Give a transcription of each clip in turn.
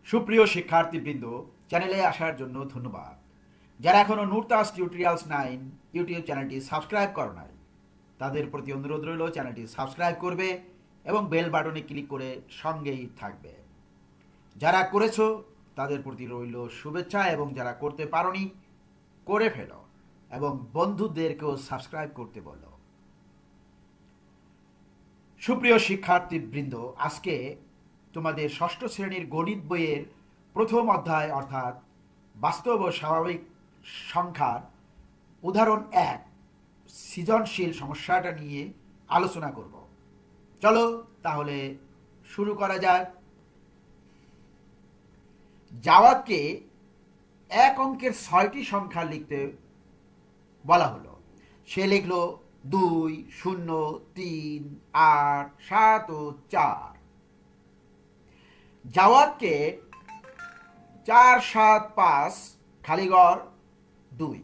সুপ্রিয় শিক্ষার্থীবৃন্দ, চ্যানেলে আসার জন্য ধন্যবাদ। যারা এখনও নুরতাস টিউটোরিয়ালস 9 ইউটিউব চ্যানেলটি সাবস্ক্রাইব করো নাই, তাদের প্রতি অনুরোধ রইল চ্যানেলটি সাবস্ক্রাইব করবে এবং বেল বাটনে ক্লিক করে সঙ্গেই থাকবে। যারা করেছো তাদের প্রতি রইল শুভেচ্ছা, এবং যারা করতে পারোনি করে ফেলো এবং বন্ধুদেরকেও সাবস্ক্রাইব করতে বলো। সুপ্রিয় শিক্ষার্থীবৃন্দ, আজকে তোমাদের ষষ্ঠ শ্রেণীর গণিত বইয়ের প্রথম অধ্যায় অর্থাৎ বাস্তব ও স্বাভাবিক সংখ্যার উদাহরণ 1 সৃজনশীল সমস্যাটা নিয়ে আলোচনা করব। চলো তাহলে শুরু করা যাক। জাওয়াদকে এক অঙ্কের 6টি সংখ্যা লিখতে বলা হলো। সে লিখল 2, 0, 3, 8, 7 ও 4। জাওয়াদকে 4, 7, 5 খালিঘর 2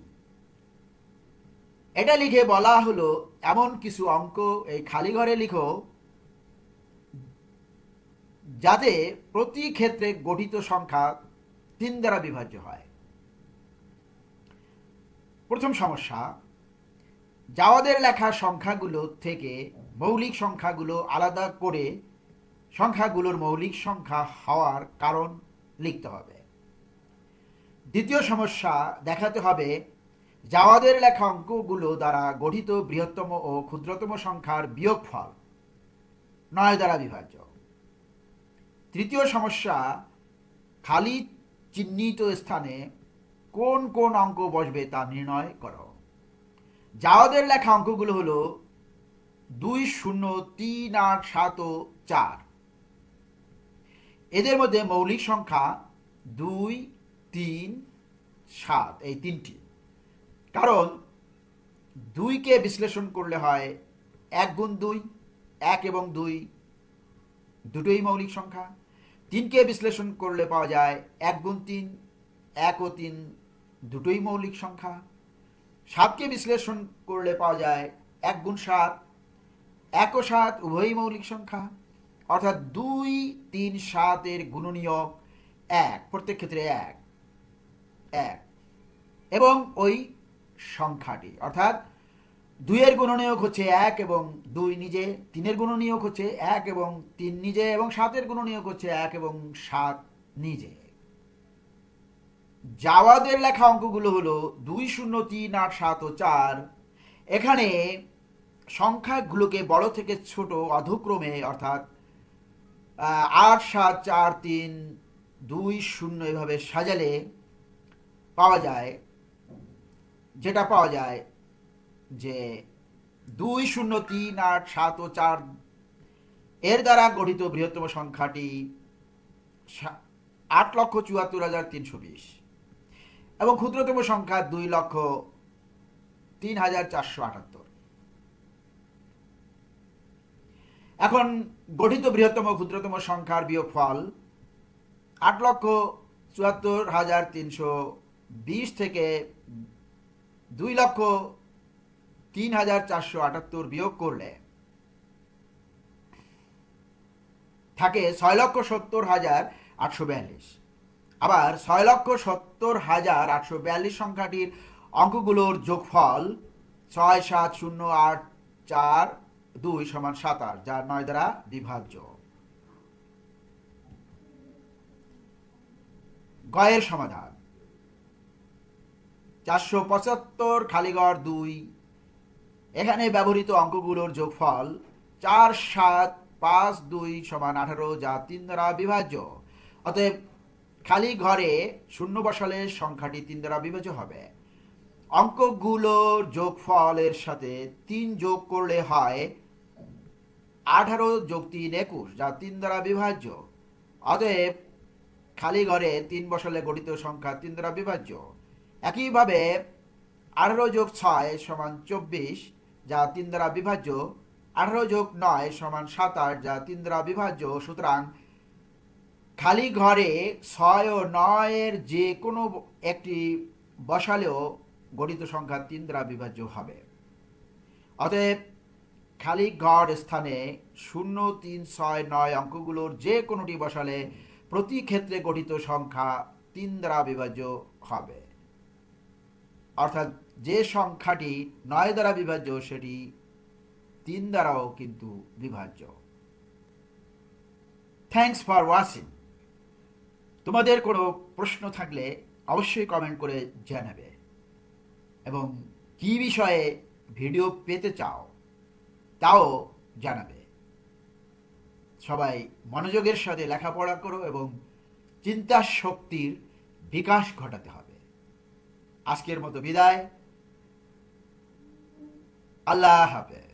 এটা লিখে বলা হলো এমন কিছু অঙ্ক এই খালিঘরে লিখো যাতে প্রতি ক্ষেত্রে গঠিত সংখ্যা 3 দ্বারা বিভাজ্য হয়। প্রথম সমস্যা, জাওয়াদের লেখা সংখ্যাগুলো থেকে মৌলিক সংখ্যাগুলো আলাদা করে সংখ্যাগুলোর মৌলিক সংখ্যা হওয়ার কারণ লিখতে হবে। দ্বিতীয় সমস্যা, দেখাতে হবে জাওয়াদের লেখা অঙ্কগুলো দ্বারা গঠিত বৃহত্তম ও ক্ষুদ্রতম সংখ্যার বিয়োগফল 9 দ্বারা বিভাজ্য। তৃতীয় সমস্যা, খালি চিহ্নিত স্থানে কোন কোন অঙ্ক বসবে তা নির্ণয় করো। জাওয়াদের লেখা অঙ্কগুলো হলো 2, 0, 3, 8, 7 ও 4। এদের মধ্যে মৌলিক সংখ্যা 2, 3, 7 এই তিনটি। কারণ 2কে বিশ্লেষণ করলে হয় 1 গুণ 2, 1 এবং 2 দুটোই মৌলিক সংখ্যা। 3কে বিশ্লেষণ করলে পাওয়া যায় 1 গুণ 3, 1 ও 3 দুটোই মৌলিক সংখ্যা। 7কে বিশ্লেষণ করলে পাওয়া যায় 1 গুণ 7, 1 ও 7 উভয়ই মৌলিক সংখ্যা। অর্থাৎ 2, 3, 7 এর গুণনীয়ক 1, প্রত্যেক ক্ষেত্রে 1 এবং ওই সংখ্যাটি, অর্থাৎ 2 এর গুণনীয়ক হচ্ছে 1 এবং 2 নিজে, 3 এর গুণনীয়ক হচ্ছে 1 এবং 3 নিজে, এবং 7 এর গুণনীয়ক হচ্ছে 1 এবং 7 নিজে। জাওয়াদের লেখা অঙ্কগুলো হলো 2, 0, 3, 8, 7 ও 4। এখানে সংখ্যাগুলোকে বড় থেকে ছোট অধক্রমে, অর্থাৎ 8, 7, 4, 3, 2, 0 এভাবে সাজালে পাওয়া যায় যে 2, 0, 3, 8, 7 ও 4 এর দ্বারা গঠিত বৃহত্তম সংখ্যাটি 8,74,320 এবং ক্ষুদ্রতম সংখ্যা 2,03,478। এখন গঠিত বৃহত্তম ক্ষুদ্রতম সংখ্যার বিয়োগফল 8,74,320 থেকে 2,03,478 বিয়োগ করলে থাকে 6,70,842। আবার 6,70,842 সংখ্যাটির অঙ্কগুলোর যোগফল 6,7,0,8,4,2 সমান 27, যা 9 দ্বারা বিভাজ্য। গয়ের সমাধান, 475 খালিঘর 2 এখানে ব্যবহৃত অঙ্কগুলোর যোগফল 4, 7, 5, 2 সমান 18, যা 3 দ্বারা বিভাজ্য। অতএব খালি ঘরে শূন্য বসালে সংখ্যাটি 3 দ্বারা বিভাজ্য হবে। অঙ্কগুলোর যোগফলের সাথে 3 যোগ করলে হয় 18 যোগ 3 21, যা 3 দ্বারা বিভাজ্য। অতএব খালি ঘরে 3 বসালে গঠিত সংখ্যা 3 দ্বারা বিভাজ্য। একইভাবে 18 যোগ 6 সমান 24, যা 3 দ্বারা বিভাজ্য। 18 যোগ 9 সমান 27, যা 3 দ্বারা বিভাজ্য। সুতরাং খালি ঘরে 6 ও 9 এর যে কোনো একটি বসালেও গঠিত সংখ্যা 3 দ্বারা বিভাজ্য হবে। অতএব খালি ঘর স্থানে 0, 3, 6, 9 অঙ্কগুলোর যে কোনোটি বসালে প্রতি ক্ষেত্রে গঠিত সংখ্যা 3 দ্বারা বিভাজ্য হবে। অর্থাৎ যে সংখ্যাটি 9 দ্বারা বিভাজ্য সেটি 3 দ্বারাও কিন্তু বিভাজ্য। Thanks for watching. তোমাদের কোনো প্রশ্ন থাকলে অবশ্যই কমেন্ট করে জানাবে, এবং কী বিষয়ে ভিডিও পেতে চাও তাও জানাবে। সবাই মনোযোগের সাথে লেখাপড়া করো এবং চিন্তা শক্তির বিকাশ ঘটাতে হবে। আজকের মতো বিদায়। আল্লাহ হাফেজ।